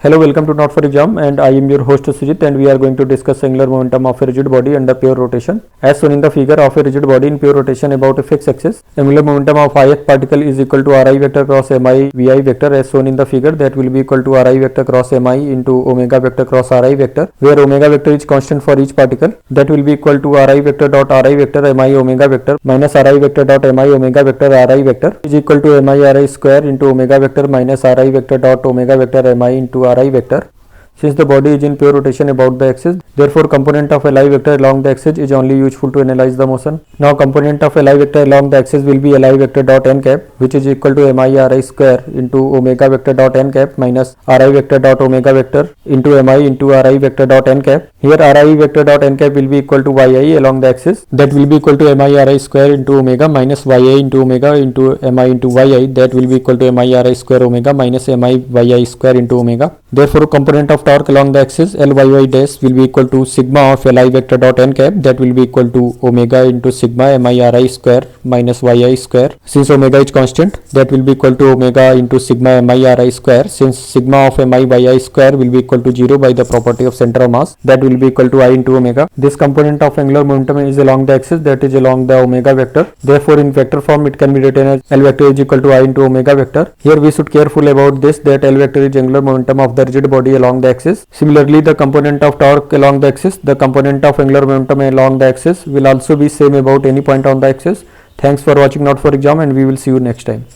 Hello, welcome to Not for Exam, and I am your host Sujit, and we are going to discuss angular momentum of a rigid body under pure rotation. As shown in the figure of a rigid body in pure rotation about a fixed axis, angular momentum of ith particle is equal to ri vector cross mi vi vector, as shown in the figure. That will be equal to ri vector cross mi into omega vector cross ri vector, where omega vector is constant for each particle. That will be equal to ri vector dot ri vector mi omega vector minus ri vector dot mi omega vector ri vector is equal to mi ri square into omega vector minus ri vector dot omega vector mi into ri vector. Since the body is in pure rotation about the axis, therefore component of Li vector along the axis is only useful to analyze the motion. Now component of Li vector along the axis will be Li vector dot n cap, which is equal to mi ri square into omega vector dot n cap minus ri vector dot omega vector into mi into ri vector dot n cap. Here ri vector dot n cap will be equal to yi along the axis. That will be equal to mi ri square into omega minus yi into omega into mi into yi. That will be equal to mi ri square omega minus mi yi square into omega. Therefore component of torque along the axis Ly dash will be equal to sigma of Li vector dot n cap. That will be equal to omega into sigma mi ri square minus yi square. Since omega is constant, that will be equal to omega into sigma mi ri square. Since sigma of mi yi square will be equal to 0 by the property of center of mass, that will be equal to I into omega. This component of angular momentum is along the axis, that is along the omega vector. Therefore in vector form it can be written as L vector is equal to I into omega vector. Here we should careful about this, that L vector is angular momentum of the rigid body along the axis. Similarly, the component of torque along the axis, the component of angular momentum along the axis will also be same about any point on the axis. Thanks for watching Not for Exam, and we will see you next time.